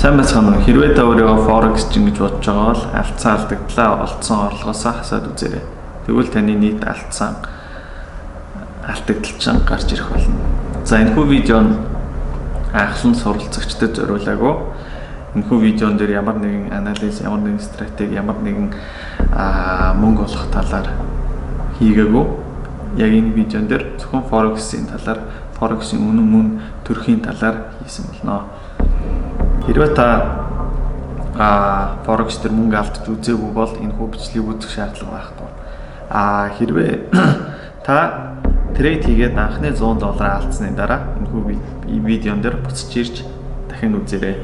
Сайн байцгаана уу? Хэрвээ та өөрийгөө Forex гэж бодож байгаа бол алдсан алдагдлаа олдсон орлогоосоо хасаад үзээрэй. Тэгвэл таны нийт алдсан алдагдал чинь гарч ирэх болно. За энэхүү видео нь анхлан суралцагчдад зориулаагүй. Энэхүү видеон дээр ямар нэгэн анализ, ямар нэгэн стратеги, ямар нэгэн мөнгө олох талаар хийгээгүй. Яг энэ видеон дээр зөвхөн Forex-ийн талаар, Forex-ийн үнэн мөн төрхийн талаар хийсэн болно. Хэрвээ та Forex дээр мөнгө алдаж үзээгүй бол энэхүү бичлэгийг үзэх шаардлага байхгүй. Хэрвээ та трейд хийгээд анхны $100 алдсны дараа энэхүү видеон дээр буцаж ирж дахин үзээрэй.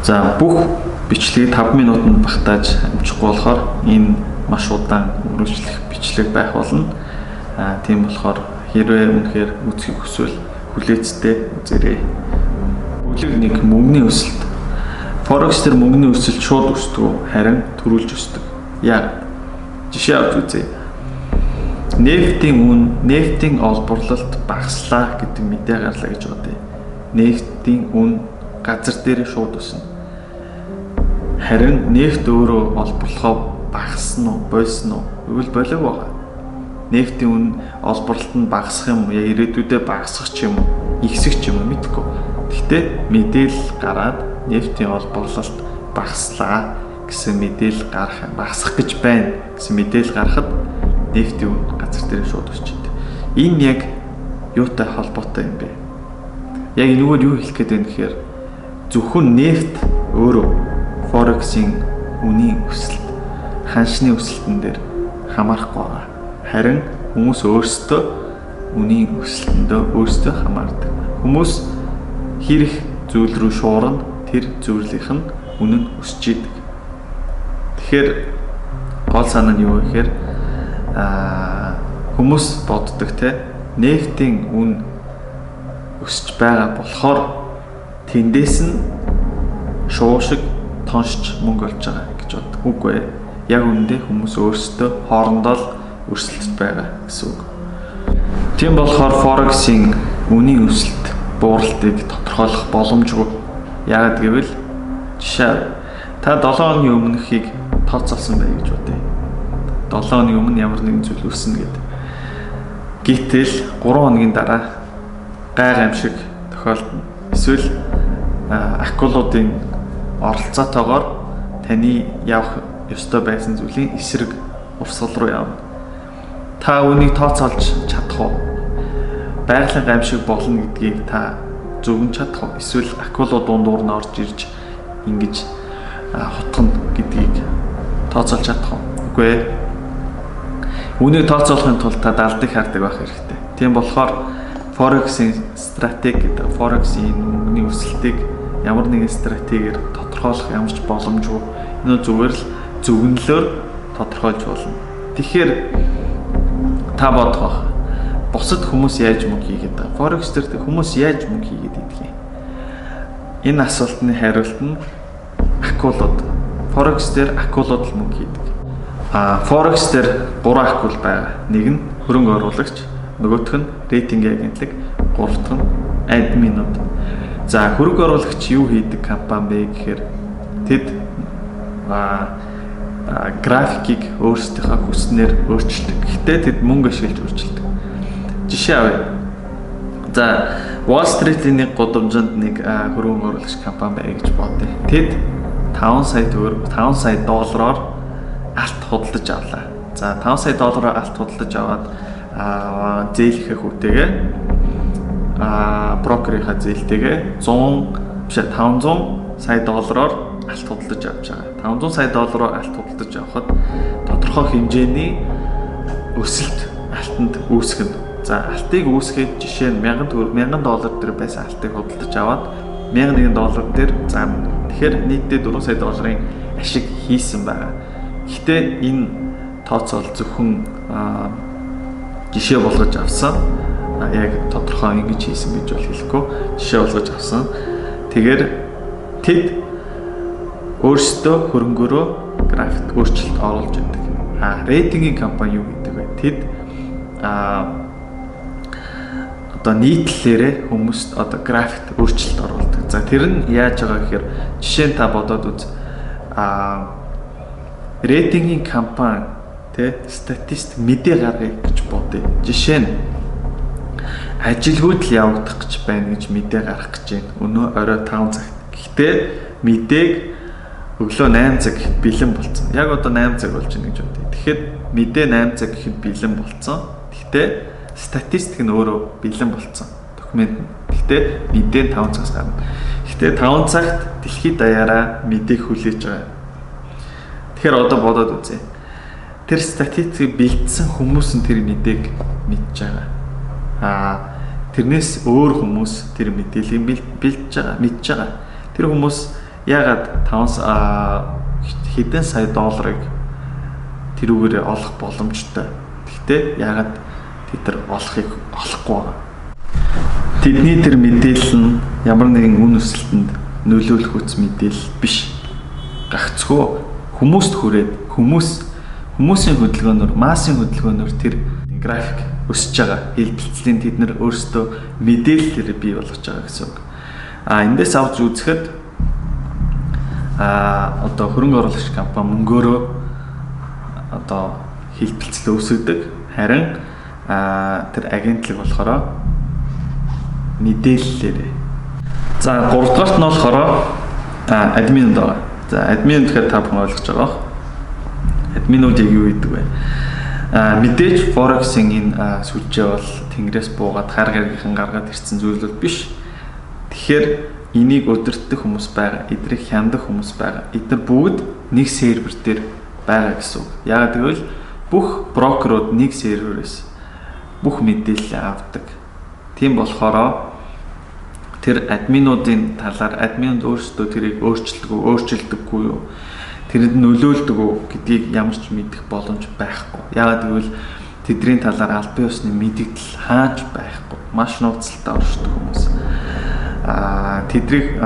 За бүх бичлэгийг 5 минутанд багтааж амжихгүй болохоор энэ маш удаан үргэлжлэх бичлэг байх болно. Тийм болохоор хэрвээ үнэхээр үзхийг хүсвэл хүлээцтэй үзээрэй. Нэг мөнгөний өсөлт. Forex дээр мөнгөний өсөлт шууд өсдөг, харин төрүүлж өсдөг. Яг жишээ авч үзье. Нефтийн олборлолт багаслаа гэдэг мэдээ гарлаа гэж бодъё. Нефтийн үн газар дээр шууд өснө. Харин нефт өөрөө олборлохоо багасна уу, больсно уу? Тэгвэл болов байгаа. Нефтийн үн олборлолт нь багасах юм уу? Яг ирээдүйдээ багасах ч юм уу? Ихсэх ч юм уу мэдэхгүй. Гэхдээ мэдээлэл гараад нефтийн олборлолт багаслаа гэсэн мэдээлэл багасах гэж байна гэсэн мэдээлэл гарахад нефтийн үн газар дээр шууд өсчихдээ. Энэ яг юутай холбоотой юм бэ? Яг энэгээр юу хэлэх гээд байна гэхээр зөвхөн нефт өөрөө Forex-ийн үнийн өсөлт, ханшны өсөлтөн дээр хамаарахгүй байгаа. Харин хүмүүс өөрсдөө үнийн өсөлтөндөө өөрсдөө хамаардаг. Хүмүүс хэрэг зүйл рүү шуурна, тэр зүйлийнх нь үнэ нь өсч идэг. Тэгэхээр гол санаа нь юу вэ гэхээр хүмүүс боддог те нефтийн үн өсч байгаа болохоор тэндээс нь шуушиг тоншч мөнгө олж байгаа гэж боддог. Үгүй ээ. Яг үүндээ хүмүүс өөрсдөө хоорондоо л өрсөлдөж байгаа гэсэн үг. Тийм болохоор Forex-ийн үнийн өсөлт бууралтыг тодорхойлох боломжгүй. Яагаад гэвэл жишээ та 7 хоногийн өмнөхийг тооцоолсон бай гэж бодъё. 7 хоногийн өмнө ямар нэгэн зүйл өснө гэдэг. Гэтэл 3 хоногийн дараа гайхамшиг тохиолдно. Эсвэл акулуудын оролцоотойгоор таны явах ёстой байсан зүйлийн эсрэг урсгал руу явна. Та үүнийг тооцоолж чадах уу? Байгалийн гамшиг болно гэдгийг та зөвгөн чадах уу? Эсвэл акулууд дундуур нь орж ирж ингэж хутгана гэдгийг тооцоолж чадах уу? Үгүй ээ. Үүнийг тооцоолохын тулд та далдыг хардаг байх хэрэгтэй. Тийм болохоор Forex-ийн стратеги гэдэг Forex-ийн мөнгөний өсөлтийг ямар нэгэн стратегиэр тодорхойлох ямар ч боломжгүй. Энэ зүгээр л зөвгөнлөөр тодорхойлж болно. Тэгэхээр та бодох бусад хүмүүс яаж мөнгө хийгээд байгаа? Forex дээр хүмүүс яаж мөнгө хийгээд идэх юм? Энэ асуултны хариулт нь акулууд. Forex дээр акулууд л мөнгө хийдэг. Forex дээр 3 акул байгаа. Нэг нь хөрөнгө оруулагч, нөгөөх нь рейтинг агентлаг, гурав дахь нь админууд. За хөрөнгө оруулагч юу хийдэг компани бэ гэхээр тэд графикийг өөрсдийнхөө хүснээр өөрчилдөг. Гэхдээ тэд мөнгө ашиглаж өөрчилдөг. Жишээ авъя. За Wall Street-ийн нэг гудамжинд нэг хөрөнгө оруулагч компани бай гэж бодъё. Тэд 5 сая доллараар алт худалдаж авлаа. За 5 сая доллараар алт худалдаж аваад зээлхэх үтэйгээ брокерийнхаа зээлтэйгээ 500 сая доллараар алт худалдаж авч байгаа. 500 сая доллараар алт худалдаж авахад тодорхой хэмжээний өсөлт алтанд үүсгэнэ. За алтыг үүсгээд жишээ нь $1000 дээр байсан алтыг худалдаж аваад $1001 дээр заана. Тэгэхээр нийтдээ 4 сая долларын ашиг хийсэн байгаа. Гэхдээ энэ тооцоол зөвхөн жишээ болгож авсан. Яг тодорхой ингэж хийсэн гэж бол хэлэхгүй. Жишээ болгож авсан. Тэгэхээр тэд өөрсдөө хөрөнгөөрөө график өөрчлөлт оруулж байдаг. Рейтингийн компани юу гэдэг вэ? Тэд одоо нийтлэлээрээ хүмүүст одоо графикт өөрчлөлт оруулдаг. явагддаг. За тэр нь яаж байгаа гэхээр жишээ нь та бодоод үз. Рейтингийн компани статистик мэдээ гаргая гэж бодъё. Жишээ нь ажилгүйд л явагдах гэж байна гэж мэдээ гаргах гэж байна. Өнөө орой 5 цагт. Гэхдээ мэдээг өглөө 8 цаг гэхэд бэлэн болцсон. Яг одоо 8 цаг болж байна гэж бодъё. Тэгэхээр мэдээ 8 цаг гэхэд бэлэн болцсон. Гэхдээ статистик нь өөрөө бэлэн болцсон. Документ нь. Гэхдээ мэдээ 5 цагаас гарна. Гэхдээ 5 цагт дэлхийд даяараа мэдээг хүлээж байгаа. Тэгэхээр одоо бодоод үзье. Тэр статистикийг бэлдсэн хүмүүс нь тэр мэдээг мэдж байгаа. Тэрнээс өөр хүмүүс тэр мэдээллийг бэлдэж байгаа, мэдж байгаа. Тэр хүмүүс яагаад хэдэн сая долларыг тэрүүгээр олох боломжтой. Гэхдээ яагаад тэр олохыг олохгүй байгаа. Тэдний тэр мэдээлэл нь ямар нэгэн үн өсөлтөнд нөлөөлөх үс мэдээлэл биш. Гагцхүү хүмүүст хүрээд хүмүүсийн хөдөлгөөнөөр, массын хөдөлгөөнөөр тэр график өсөж байгаа. Хэлбэлцлийн тэд нар өөрсдөө мэдээлэлээр бий болгож байгаа гэсэн үг. Эндээс авч үзэхэд одоо хөрөнгө оруулагч компани мөнгөөрөө одоо хэлбэлцэл өсгөдөг. Харин тэр агентлаг болохоор мэдээллээр. За 3 дугаарт нь болохоор админууд байгаа. За админ гэхээр та бүхэн ойлгож байгаа. Админууд яг юу гэдэг вэ? Мэдээж Forex-ийн энэ сүлжээ бол тэнгэрээс буугаад хар гаргийнхан гаргаад ирсэн зүйл бол биш. Тэгэхээр энийг өдөртдөх хүмүүс байгаа, эдрийг хяндаг хүмүүс байгаа. Эдгээр бүгд нэг сервер дээр байгаа гэсэн үг. Яагаад гэвэл бүх брокерууд нэг серверээс бүх мэдээлэл авдаг. Тийм болохоор тэр админуудын талаар админууд өөрсдөө тэрийг өөрчилдөггүй юу? Тэрэнд нөлөөлдөг үү гэдгийг ямар ч мэдэх боломж байхгүй. Яагаад гэвэл тэдний талаар аль бие усны мэдээлэл хааж байхгүй. Маш нууцлалтай оршдог хүмүүс. Тэдрийг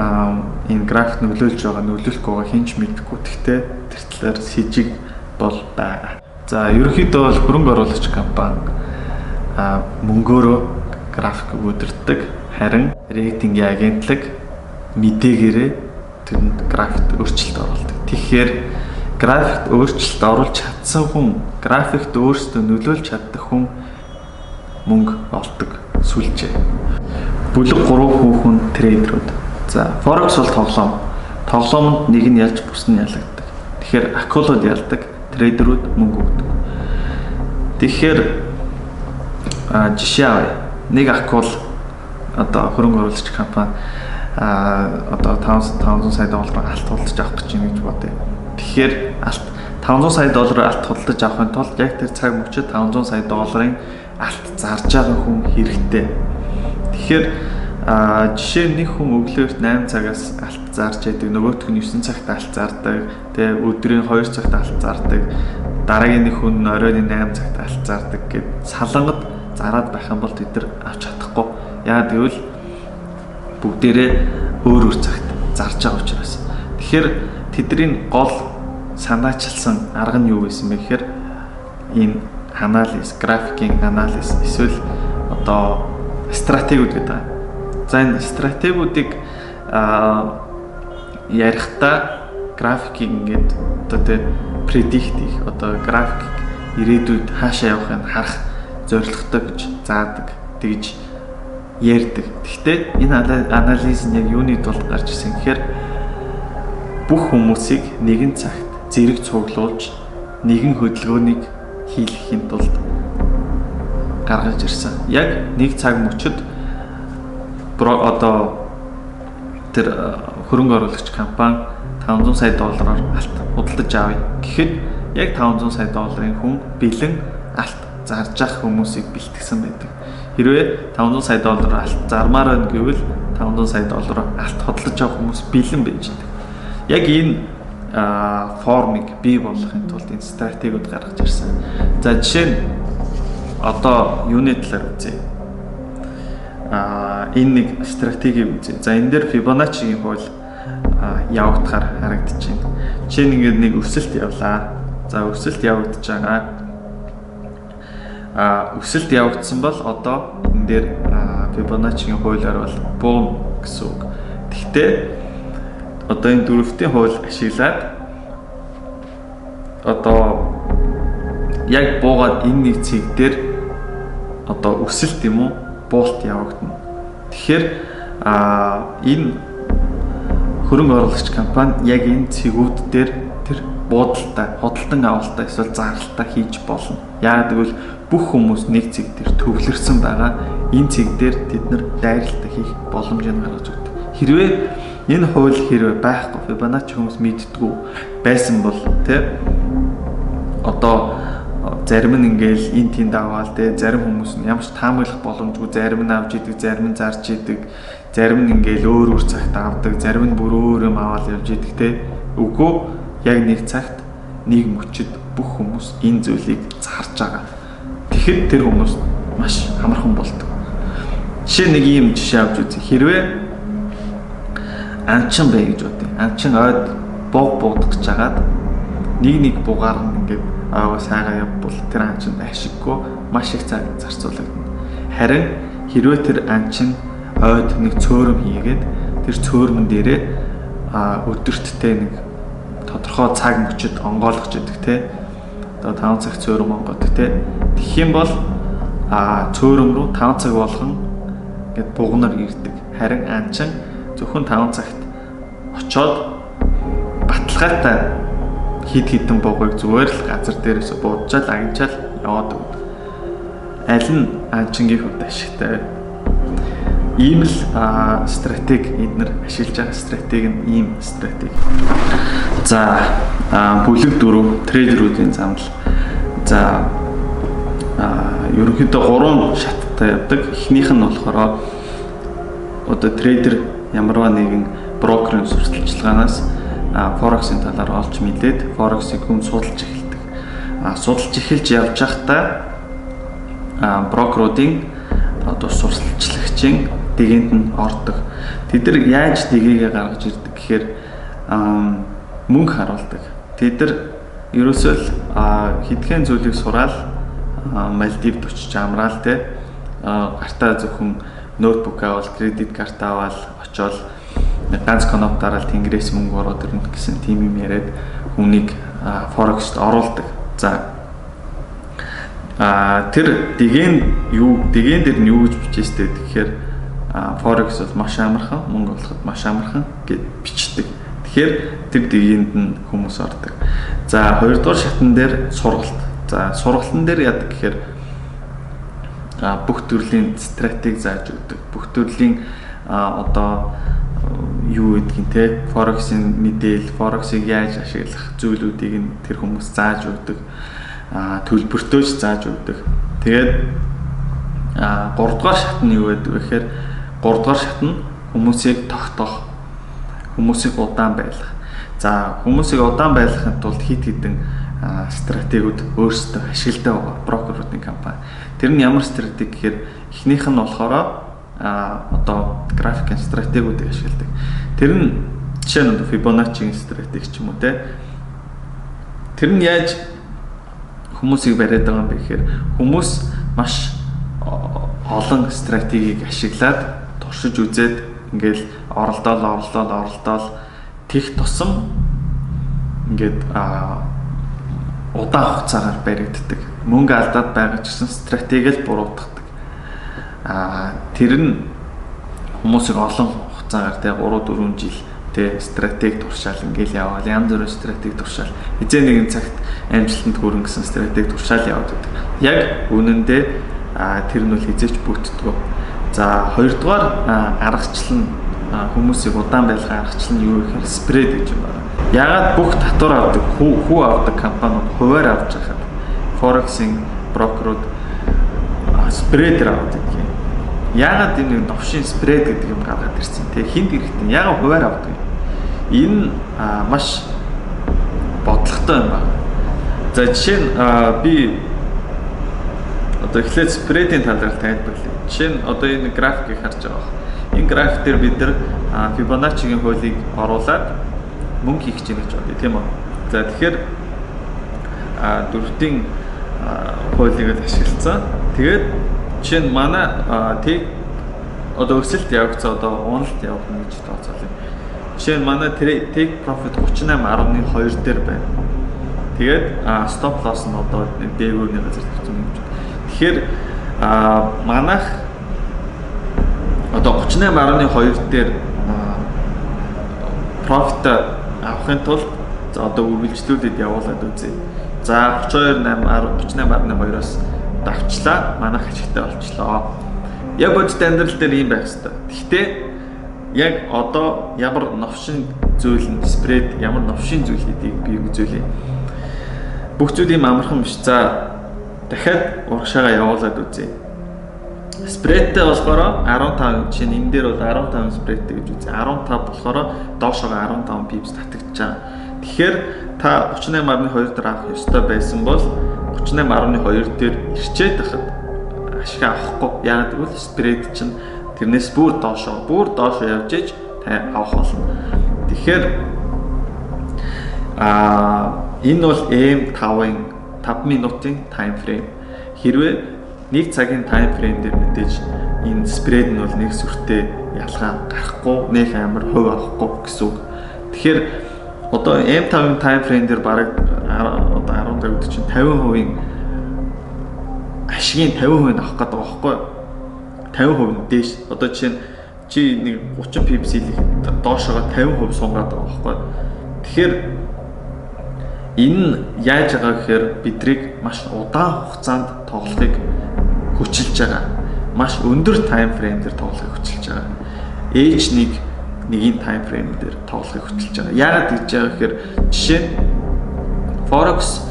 энэ график нөлөөлж байгаа, нөлөөлөхгүй байгаа хинч мэдэхгүй. Гэхдээ тэр талаар с жиг бол байгаа. За ерөнхийдөө бол хөрөнгө оруулагч компани мөнгөөрөө график өдөртдөг. Харин рейтингийн агентлаг мэдээгээрээ тэнд графикт өөрчлөлт оруулдаг. Тэгэхээр графикт өөрчлөлт оруулж чадсан хүн, графикт өөрсдөө нөлөөлж чаддаг хүн мөнгө олдог сүлжээ. Бүлэг 3 хүүхэн трейдерүүд. За Forex бол тоглоом. Тоглоомд нэг нь ялж бус нь ялагддаг. Тэгэхээр акулууд ялдаг, трейдерүүд мөнгө өгдөг. Тэгэхээр жишээ авъя. Нэг акул одоо хөрөнгө оруулагч компани одоо 500 сая долларыг алт худалдаж авах гэж юм гэж бодъё. Тэгэхээр 500 сая долларыг алт худалдаж авахын тулд яг тэр цаг мөчид 500 сая долларын алт зарж байгаа хүн хэрэгтэй. Тэгэхээр жишээ нь нэг хүн өглөө 8 цагаас алт зарж яадаг, нөгөөх нь 9 цагт алт зардаг, тэгээ өдрийн 2 цагт алт зардаг, дараагийн нэг хүн оройн 8 цагт алт зардаг гэд салангад зараад байх юм бол тэд нар авч чадахгүй. Яагаад гэвэл бүгдээрээ өөр цагт зарж байгаа учраас. Тэгэхээр тэдний гол санаачилсан арга нь юу байсан бэ гэхээр энэ анализ, графикийн анализ эсвэл одоо стратегиуд гэдэг. За энэ стратегиудыг ярихдаа графикийг ингээд одоо тэ предикт хийх, одоо график ирээдүйд хаашаа явахыг харах зорилготой гэж заадаг, тэгж ярьдаг. Гэхдээ энэ анализ нь яг юуны тулд гарч ирсэн гэхээр бүх хүмүүсийг нэгэн цагт зэрэг цуглуулж нэгэн хөдөлгөөнийг хийхин тулд гаргаж ирсэн. Яг нэг цаг мөчид одоо тэр хөрөнгө оруулагч компани 500 сая доллараар алт худалдаж авъя гэхэд яг 500 сая долларын хүн бэлэн алт зарж ах хүмүүсийг бэлтгэсэн байдаг. Хэрвээ 500 сая доллар алт зармаар байна гэвэл 500 сая доллараар алт худалдаж авах хүмүүс бэлэн байж байгаа. Яг энэ формыг бий болгохын тулд энэ стратегиуд гаргаж ирсэн. За жишээ нь одоо юуны талаар үзье. Энэ нэг стратеги үзье. За энэ дээр Fibonacci-гийн хууль явагдахаар харагдаж байна. Жишээ нь ингээд нэг өсөлт явлаа. За өсөлт явагдаж байгаа. Өсөлт явагдсан бол одоо энэ дээр Fibonacci-гийн хуулиар бол boom гэсэн үг. Гэхдээ одоо энэ дөрвтийн хууль ашиглаад одоо яг буугаад энэ нэг цэг дээр одоо өсөлт юм уу буулт явагдана. Тэгэхээр энэ хөрөнгө оруулагч компани яг энэ цэгүүд дээр тэр буудалтай, худалдан авалтаа эсвэл зарлалтаа хийж болно. Яагаад гэвэл бүх хүмүүс нэг цэг дээр төвлөрсөн байгаа. Энэ цэг дээр тэд нар дайралтаа хийх боломжийг гаргаж өгдөг. Хэрвээ энэ хууль байхгүй Фибоначчи хүмүүс мэддэггүй байсан бол одоо зарим нь ингээл энэ тэнд аваад зарим хүмүүс нь ямар ч таамаглах боломжгүй зарим нь авч идэг, зарим нь зарж идэг, зарим нь ингээл өөр цагт авдаг, зарим нь бүр өөр юм аваад явж идэг Үгүй яг нэг цагт нэг мөчөд бүх хүмүүс энэ зүйлийг зарж байгаа. Тэгэхэд тэр хүмүүс маш амархан болдог. Жишээ нэг юм жишээ авч үзье. Хэрвээ анчин бай гэж бодъё. Анчин ойд буудах гэж хагаад нэг бугаар ингээд сайгаа явбал тэр анчин ашиггүй маш их цаг зарцуулагдана. Харин хэрвээ тэр анчин ойд нэг цөөрөм хийгээд тэр цөөрмөн дээрээ өдөрттэй нэг тодорхой цаг мөчөд онгойлгож идэг одоо 5 цаг цөөрөм онгодог тэгэх юм бол цөөрөм рүү 5 цаг болгон ингээд бугнаар ирдэг. Харин анчин зөвхөн 5 цагт очоод баталгаатай хидэн богыг зүгээр л газар дээрээс буудчаал агнчаал яваад өгдөг. Аль нь анчингийн хувьд ашигтай вэ? Ийм л стратеги эднэр ашиглаж байгаа стратеги нь ийм стратеги. За бүлэг дөрөв трейдеруудын замдал. За ерөнхийдөө 3 шаттай явдаг. Эхнийх нь болохоор одоо трейдер ямарваа нэгэн брокерийн сурталчилгаанаас форексийн талаар олж мэдээд форексийг хүн судалж эхэлдэг. Судалж эхэлж явж байхдаа брокеруудын одоо сурталчлагчийн дэгэнд нь ордог. Тэд нар яаж дэгийг гаргаж ирдэг гэхээр мөнгө харуулдаг. Тэд нар ерөөсөө л хэдхэн зүйлийг сураал Мальдивд очиж амраал гартаа зөвхөн ноутбук авал, кредит карт авал очоод ганц коноптараа тэнгэрээс мөнгө ороод ирнэ гэсэн тийм юм яриад хүнийг форекст оруулдаг. За тэр дэгэн дээр нь юу гэж бичээстэй тэгэхээр форекс бол маш амархан, мөнгө олоход маш амархан гэж бичдэг. Тэгэхээр тэр дэгэнд нь хүмүүс ордог. За хоёрдугаар шатн дээр сургалт. За сургалтын дээр яадаг гэхээр бүх төрлийн стратеги зааж өгдөг. Бүх төрлийн одоо юу гэдгийг форексийн мэдээлэл, форексийг яаж ашиглах зүйлүүдийг нь тэр хүмүүс зааж өгдөг. Төлбөртөөч зааж өгдөг. Тэгээд 3 дугаар шат нь юу гэдэг вэ гэхээр 3 дугаар шат нь хүмүүсийг тогтоох, хүмүүсийг удаан байлгах. За хүмүүсийг удаан байлгахын тулд хит хитэн стратегиуд өөрсдөө ашигладаг байгаа брокеруудын компани. Тэр нь ямар стратеги гэхээр эхнийх нь болохоор одоо графикийн стратегиудыг ашигладаг. Тэр нь жишээ нь Fibonacci-ийн стратеги ч юм уу Тэр нь яаж хүмүүсийг бариад байгаа юм бэ гэхээр хүмүүс маш олон стратегийг ашиглаад туршиж үзээд ингээл оролдоол тех тусам ингээд удаан хугацаагаар баригддаг. Мөнгө алдаад байгаа ч гэсэн стратеги л буруутгадаг. Тэр нь хүмүүсийг олон хугацаагаар 3-4 жил стратеги туршаал ингээл яваал янз бүрийн стратеги туршаал эзэн нэгэн цагт амжилтанд хүрэн гэсэн стратеги туршаал яваад байдаг. Яг үнэндээ тэр нь бол хизээч бүтдэггүй. За хоёрдугаар аргачлал нь хүмүүсийг удаан байлгах аргачлал нь юу гэхээр спред гэж юм байна. Ягаад бүх татвар авдаг, хүү авдаг компаниуд хуваар авч байхад форексийн брокерууд спредээр авдаг юм. Ягаад энэ новшин спред гэдэг юм гаргаад ирсэн. Хинт хэрэгтэй. Ягаад хуваар авдаг юм? Энэ маш бодлоготой юм байна. За жишээ нь би одоо эхлээд спредийн талаар тайлбарлая. Жишээ нь одоо энэ графикийг харж байгаа. Энэ график дээр бид нар Fibonacci-гийн хуулийг оруулаад мөнгө хийх гэж бодъё тийм үү. За тэгэхээр дөрвтийн хуулийг л ашиглацсан. Тэгээд жишээ нь манай одоо өсөлт явагцаа одоо уналт явах нь гэж тооцоолъё. Жишээ нь манай take profit 38.2 дээр байна. Тэгээд stop loss нь одоо дээгүүрний газар тавьсан юм. Тэгэхээр манайх одоо 38.2 дээр profit авахын тулд одоо үргэлжлүүлээд явуулаад үзье. За 38.2-оос давчлаа. Манайх ашигтай болчлоо. Яг бодит амьдрал дээр ийм байх хэрэгтэй. Гэхдээ яг одоо ямар новшин зүйл нь спред, ямар новшин зүйл гэдгийг би үзүүлье. Бүх зүйл юм амархан биш. За дахиад урагшаага явуулаад үзье. Спредтэй болохоор 15 жишээ нь энэ дээр бол 15 спредтэй гэж үзье. 15 болохоор доошоо 15 pips татагдж байгаа. Тэгэхээр та 38.2 дээр авах ёстой байсан бол 38.2 дээр ирчээд тахад ашиг авахгүй. Яагаад гэвэл спред чинь тэрнээс бүр доошоо явж иж та авах болно. Тэгэхээр энэ бол M5-ын 5 минутын тайм фрейм. Хэрвээ 1 цагийн тайм фрейм дээр мэдээж энэ спред нь бол нэг сүртэй ялгаа гарахгүй, нэг амар хувь авахгүй гэсэн үг. Тэгэхээр одоо M5-ын тайм фрейм дээр бараг одоо 15 чинь 50% ашигын 50% авах гэдэг байгаа байхгүй юу? 50% дээш. Одоо жишээ нь чи нэг 30 pips доошоо 50% сунгаад байгаа байхгүй юу? Тэгэхээр энэ яаж байгаа гэхээр бидрийг маш удаан хугацаанд тоглохыг хүчилж байгаа. Маш өндөр тайм фрейм дээр тоглохыг хүчилж байгаа. H1-ийн тайм фрейм дээр тоглохыг хүчилж байгаа. Яагаад гэж байгаа гэхээр жишээ нь Forex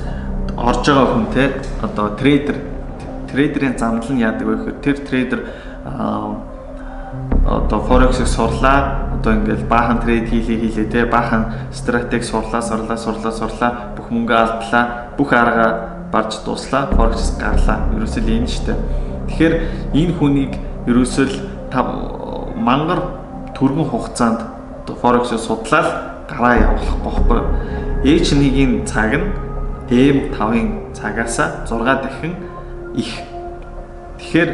орж байгаа хүнтэй одоо трейдерийн замнал нь яадаг вэ гэхээр тэр трейдер одоо Forex-ыг сурлаа. Одоо ингээл баахан трейд хийлээ те баахан стратеги сурлаа. Бүх мөнгө алдлаа. Бүх арга барж дуслаа. Forex гарлаа. Ерөөсөө л энэ штэ. Тэгэхээр энэ хүнийг ерөөсөө л мангар түргэн хугацаанд Forex-ыг судлаад гараа явуулах байхгүй. H1-ийн цаг нь M5-ын цагаасаа 6 дахин их. Тэгэхээр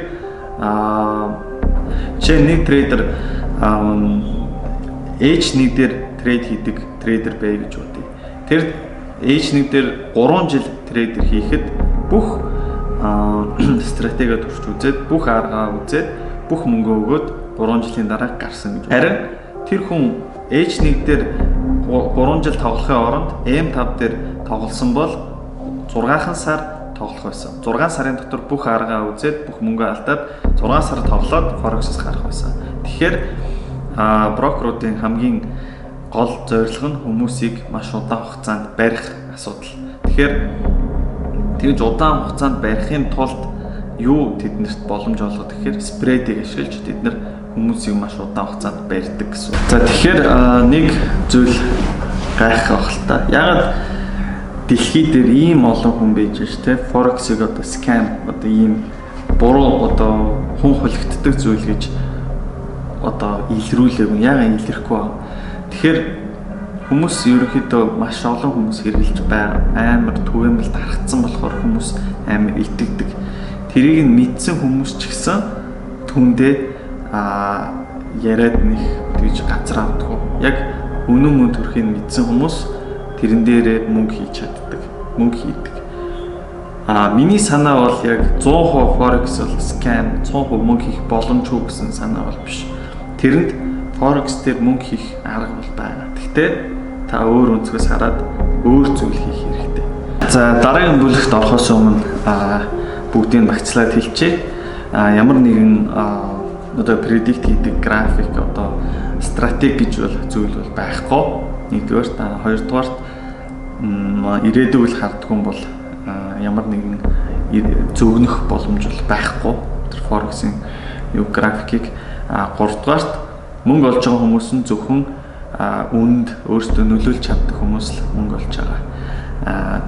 нэг трейдер H1 дээр трейд хийдэг трейдер бай гэж бодъё. Тэр H1 дээр 3 жил трейдер хийхэд бүх стратеги төрч үзээд, бүх аргаа үзээд, бүх мөнгөө өгөөд 3 жилийн дараа гарсан гэж. Харин тэр хүн H1 дээр 3 жил тоглохын оронд M5 дээр тоглосон бол 6 сар тоглох байсан. 6 сарын дотор бүх аргаа үзээд, бүх мөнгөө алдаад 6 сар тоглоод Forex-с гарах байсан. Тэгэхээр брокеруудын хамгийн гол зорилго нь хүмүүсийг маш удаан хугацаанд барих асуудал. Тэгэхээр тэгж удаан хугацаанд барихын тулд юу тэднэрт боломж олгох гэхээр спредийг ашиглаж тэд нар хүмүүсийг маш удаан хугацаанд барьдаг гэсэн. За тэгэхээр нэг зүйл гайхах байх л та. Ягаад дэлхий дээр ийм олон хүн байж ш тэ Forex-ыг одоо scam одоо ийм буруу одоо хүн хулигддаг зүйл гэж одоо илрүүлээгүй. Яагаад илэрхгүй вэ? Тэгэхээр хүмүүс ерөнхийдөө маш олон хүмүүс хэрэгжилж байгаа. Амар түгээмэл тархацсан болохоор хүмүүс амар итгэдэг. Тэрийг нь мэдсэн хүмүүс ч гэсэн түндээ яриад нэг тэгж газар авдаг. Яг үнэн мөн төрхийг мэдсэн хүмүүс тэрэн дээрээ мөнгө хийж чаддаг. Мөнгө хийдэг. Миний санаа бол яг 100% Forex бол scam, 100% мөнгө хийх боломжгүй гэсэн санаа бол биш. Тэрэнд Forex дээр мөнгө хийх арга бол байгаа. Гэхдээ та өөр өнцгөөс хараад өөр зүйл хийх хэрэгтэй. За дараагийн бүлэгт орохоос өмнө бүгдийг багцлаад хэлчихье. Ямар нэгэн одоо predict хийдэг график одоо стратеги гэж бол зүйл бол байхгүй. Нэгдүгээрт, хоёрдугаарт ирээдүйг харддаг бол ямар нэгэн зөвгнөх боломж бол байхгүй. Тэр Forex-ийн графикийг гуравдугаарт мөнгө олж байгаа хүмүүс нь зөвхөн үнд өөрсдөө нөлөөлж чаддаг хүмүүс л мөнгө олж байгаа.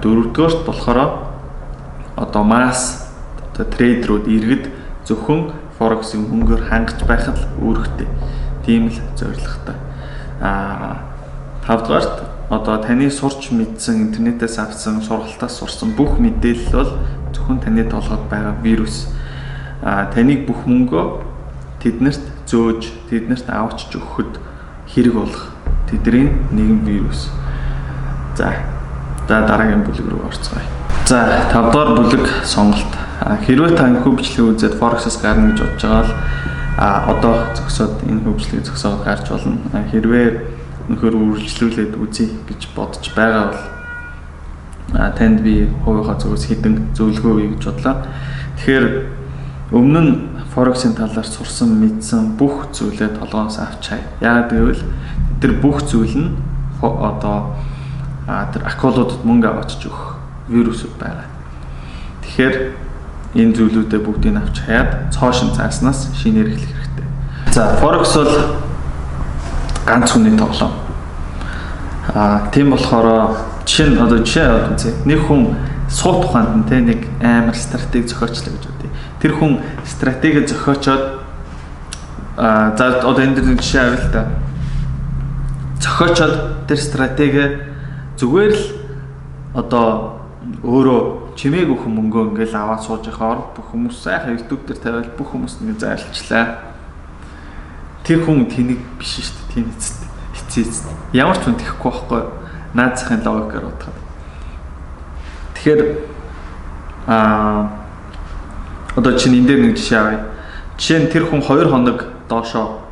Дөрөвдүгээрт болохоор одоо масс одоо трейдерүүд иргэд зөвхөн Forex-ийн мөнгөөр хангаж байхад л үүрэгтэй. Тийм л зорилготой. Тавдугаарт одоо таны сурч мэдсэн, интернетээс авсан, сургалтаас сурсан бүх мэдээлэл бол зөвхөн таны толгойд байгаа вирус. Таныг бүх мөнгөө тэднэрт зөөж тэднэрт авчиж өгөхөд хэрэг болох тэдний нэгэн вирус. За дараагийн бүлэг рүү орцгоё. За 5 дугаар бүлэг сонголт. Хэрвээ та энэ хөвчлөгийг үзээд Forex-аас гарна гэж бодож байгаа бол одоо зөксөд энэ хөвчлөгийг зөксөд гарч болно. Хэрвээ нөхөр үргэлжлүүлээд үзье гэж бодож байгаа бол танд би хувийнхаа зүгээс хідэн зөвлөгөө өгье гэж бодлоо. Тэгэхээр өмнө нь Forex-ийн талаар сурсан мэдсэн бүх зүйлээ толгоноос авч хай. Яг гэвэл тэр бүх зүйл нь одоо тэр акулуудад мөнгө авчиж өгөх вирусууд байгаа. Тэгэхээр энэ зүйлүүдээ бүгдийг авч хаяад цоошин цааснаас шинээр эхлэх хэрэгтэй. За Forex бол ганц хүний тоглоом. Тийм болохоор жишээ аваад үзье. Нэг хүн суу тухайд нь нэг амар стратеги зохиочлоо гэж бодъё. Тэр хүн стратеги зохиочоод за одоо энэ дэр жишээ авъя л да. Зохиочоод тэр стратеги зүгээр л одоо өөрөө чимээг өгөх мөнгөө ингээл аваад сууж байхаар бүх хүмүүс сайхан YouTube дээр тавиал бүх хүмүүс ингэ зайлчлаа. Тэр хүн тэнийг биш шүү дээ. Тийм эцэст. Ямар ч хүн тэхгүй байхгүй. Наад захын логикээр бодоход. Тэгэхээр одоо чинь энэ дээр нэг жишээ авъя. Жишээ нь тэр хүн 2 хоног доошоо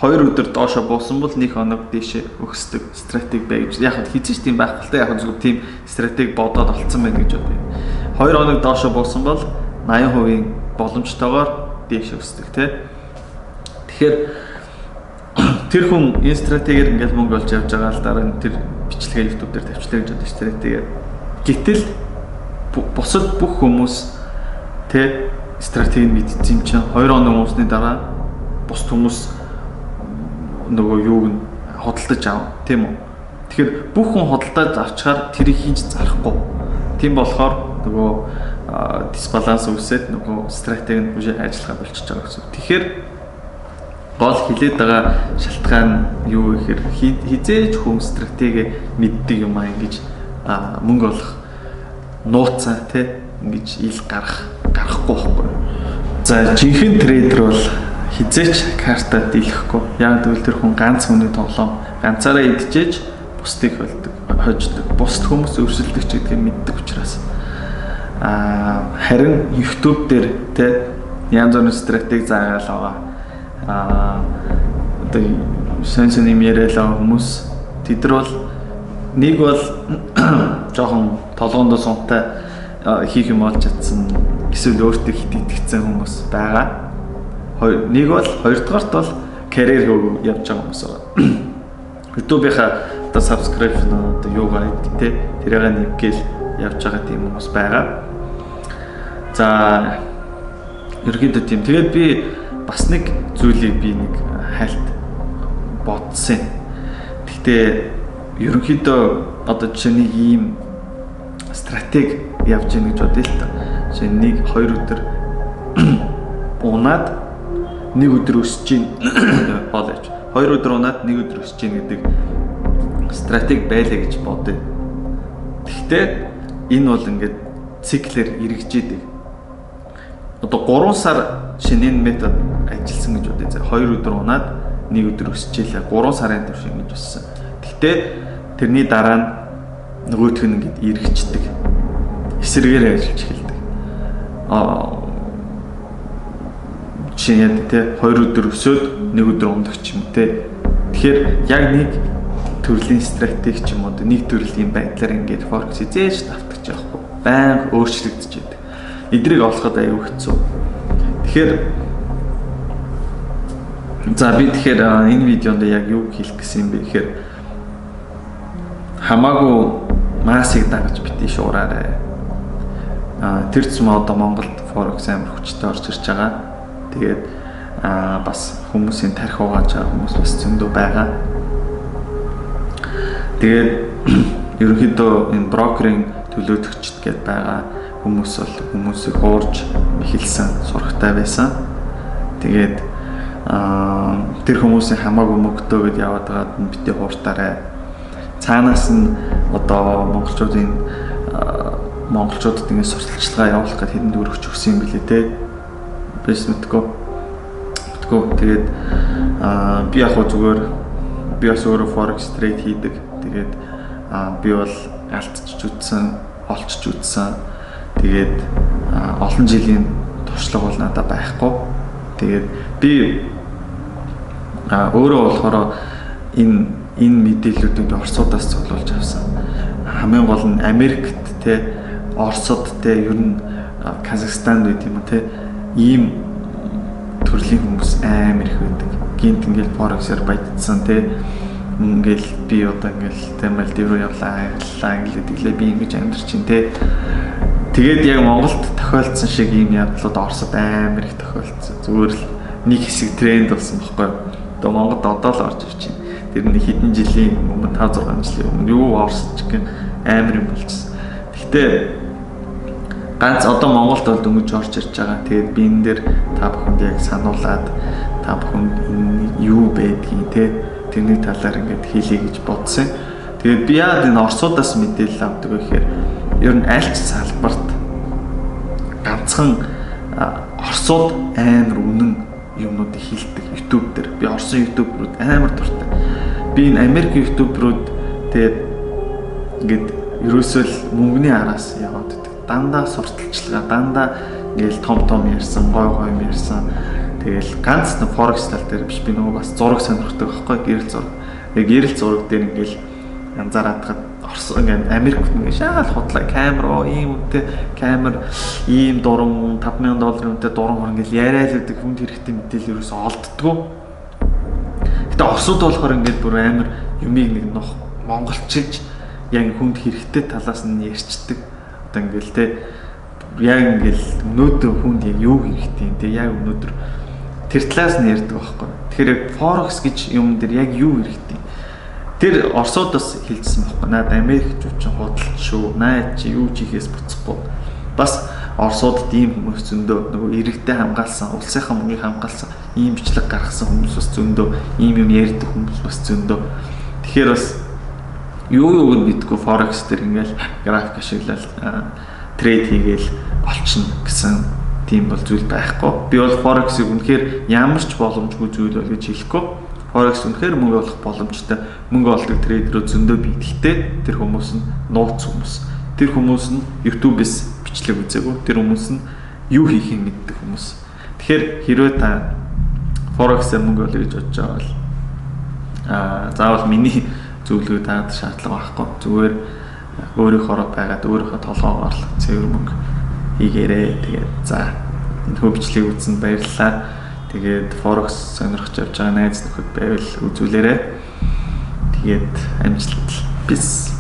2 өдөр доошоо буусан бол 1 хоног дээшээ өгсдөг стратеги бай гэж. Яг хизээч тийм байхгүй л та яг зөв тийм стратеги бодоод олцсон байх гэж бодъё. 2 хоног доошоо буусан бол 80% боломжтойгоор дээш өсдөг тий. Тэгэхээр тэр хүн энэ стратегиэр ингээд мөнгө олж явж байгаа л дараа нь тэр бичлэгээ YouTube дээр тавьчлаа гэж бодож стратеги. Гэтэл бусад бүх хүмүүс тий стратегийг мэдсэн юм чинь 2 хоног уусны дараа бус хүмүүс нөгөө юуг нь хөдөлтөж аав тийм үү. Тэгэхээр бүх хүн хөдөлтөж авчаар тэрийг хийж зарахгүй. Тийм болохоор нөгөө дисбаланс үүсээд нөгөө стратеги нь үгүй ажиллахаа болчихж байгаа гэсэн. Тэгэхээр гол хилээд байгаа шалтгаан юу гэхээр хизээж хүн стратеги мэддэг юм аа ингэж мөнгө олох нууцаа тий ингэж ил гарахгүй байхгүй. За жинхэнэ трейдер бол хизээч картад дийлэхгүй. Яг тэгвэл тэр хүн ганц хүний тоглоом ганцаараа идчихэж бусдыг хождог. Бусд хүмүүс өрсөлдөг ч гэдгийг мэддэг учраас харин YouTube дээр те янз бүрийн стратеги заагаал байгаа. Одоо сонсон юм яриалаа хүмүүс тэд нар бол нэг бол жоохон толгоонд сунтай хийх юм олж чадсан эсвэл өөртөө хит итгэсэн хүмүүс байгаа. Нэг бол хоёрдугаарт бол карьер хөө явж байгаа хүмүүс байгаа. YouTube-ийнхаа одоо subscription одоо юугаар гэдэг тэрийг нэвгээл явж байгаа тийм хүмүүс байгаа. За ерөнхийдөө тийм. Тэгээд би бас нэг зүйлийг би нэг хальт бодсон. Гэхдээ ерөнхийдөө одоо жишээ нэг ийм стратеги явж гэнэ гэж бодъё л та. Жишээ нэг 2 өдөр унаад 1 өдөр өсөж гин болооч. 2 өдөр унаад 1 өдөр өсөж гин гэдэг стратеги байлаа гэж бодъё. Гэхдээ энэ бол ингээд циклэр эргэжээдэг. Одоо 3 сар шинэ метод ажилласан гэж бодъё. 2 өдөр унаад 1 өдөр өсчихлээ. 3 сарын турш ингэж өссөн. Гэхдээ тэрний дараа нь нөгөөх нь ингэж эргэждэг. Эсрэгээр ажиллаж эхэлдэг. Жишээ нь те 2 өдөр өсөөд 1 өдөр ундаг ч юм те. Тэгэхээр яг нэг төрлийн стратеги ч юм уу нэг төрлийн байдлаар ингэж Forex зээж давтагч яахгүй. Баян өөрчлөгдөж байдаг. Эдрийг олоход аюу хэцүү. Тэгэхээр энэ видеонд яг юу хэлэх гэсэн юм бэ гэхээр хамаагүй массыг дагаж битгий шуураарай. Тэр зам одоо Монголд Forex амар хүчтэй орж ирж байгаа. Тэгээд бас хүмүүсийн тарих угааж байгаа хүмүүс бас зөндөө байгаа. Тэгээд ерөнхийдөө энэ брокерийн төлөөдөгчд гэдээ байгаа хүмүүс бол хүмүүсийг уурж эхэлсэн сурагтай байсан. Тэгээд тэр хүмүүсийн хамаагүй мөнгөтэйгээд яваад байгаад битээ хууртаарай. Цаанаас нь одоо монголчуудад ингэ сурталчилгаа явуулах гэж хэдэн төгрөг өгсөн юм билээ те. Биш мэдгүй мэдтгүү. Тэгээд би яг зүгээр би бас өөрөө forex trade хийдэг. Тэгээд би бол алдчих үзсэн, олчж үзсэн. Тэгээд олон жилийн туршлага бол надад байхгүй. Тэгээд би өөрөө болохоор энэ мэдээллүүдийг Оросудаас цуглуулж авсан. Хамгийн гол нь Америкт те Оросод те ер нь Казахстанд байт юм те ийм төрлийн хүмүүс амар их байдаг. Гинт ингээл форексээр баядсан те ингээл би одоо ингээл те Мальдив руу явлаа ингээл тэглээ би ингэж амьдарч чинь те. Тэгээд яг Монголд тохиолдсон шиг ийм явдлууд Оросод амар их тохиолдсон. Зүгээр л нэг хэсэг тренд болсон байхгүй юу? Одоо Монголд одоо л орж ирж байна. Тэр нэг хэдэн жилийн өмнө 5-6 жилийн өмнө юу Оросч гэх амар юм болчихсон. Гэхдээ ганц одоо Монголд бол дөнгөж орж ирж байгаа. Тэгээд би энэ дээр та бүхэнд яг сануулад та бүхэнд юу байдгийг те тэрний талаар ингээд хэлье гэж бодсон. Тэгээд би яад энэ Оросудаас мэдээлэл авдаг вэ гэхээр ер нь аль ч салбарт ганцхан Оросууд амар үнэн юмнуудыг хэлдэг YouTube дээр. Би Оросын YouTube-рууд амар дуртай. Би энэ Америк YouTube-рууд тэгээд ингээд ерөөсөө л мөнгөний араас яваад байдаг. Дандаа сурталчилгаа, дандаа ингээл том ярьсан, гой юм ярьсан. Тэгэл ганц нэг forex тал дээр биш би нөгөө бас зураг сонирхдаг байхгүй гэрэл зураг. Гэрэл зураг дээр ингээл янзаараад хад Орос ингээд Америкт ингээд шаал худлаа камер ийм үнэтэй камер ийм дуран $5,000 үнэтэй дуран ингээл яриад байдаг хүнд хэрэгтэй мэдээлэл ерөөсөө олддгоо. Гэтэ Оросууд болохоор ингээд бүр амар юмыг нэг нөх монголчилж яг хүнд хэрэгтэй талаас нь ярьцдаг. Одоо ингээл те яг ингээл өнөөдөр хүнд яг юу хэрэгтэй те яг өнөөдөр тэр талаас нь ярьдаг байхгүй. Тэгэхээр forex гэж юм дээр яг юу хэрэгтэй. Тэр Оросудаас хэлсэн байхгүй. Наад Америкчууд ч худалч шүү. Наад чи юу чихээс буцахгүй. Бас Оросуудад ийм хүмүүс зөндөө нөгөө иргэдэд хамгаалсан, улсынхаа мөнгийг хамгаалсан, ийм бичлэг гаргасан хүмүүс бас зөндөө, ийм юм ярьдаг хүмүүс бас зөндөө. Тэгэхээр бас юу гэдэггүй forex дээр ингээл график ашиглал трейд хийгээл олчихно гэсэн тийм бол зүйл байхгүй. Би бол forex-ыг үнэхээр ямар ч боломжгүй зүйл бол гэж хэлэхгүй. Forex үнэхээр мөнгө олох боломжтой. Мөнгө олдог трейдерүүд зөндөө бидэлтэй. Тэр хүмүүс нь нууц хүмүүс. Тэр хүмүүс нь YouTube-с бичлэг үзээгүй. Тэр хүмүүс нь юу хийхийг мэддэг хүмүүс. Тэгэхээр хэрвээ та forex-ээр мөнгө олё гэж бодож байгаа бол заавал миний зөвлөгөө таад шаардлага байхгүй. Зүгээр өөрийнхөө байгаад өөрийнхөө толгоогоор л цэвэр мөнгө хийгээрээ. Тэгээд за энэ хөвчлийг үзсэнд баярлалаа. Тэгээд forex сонирхож явж байгаа найз нөхөд байвал үзүүлээрэй. Тэгээд амжилт. Peace.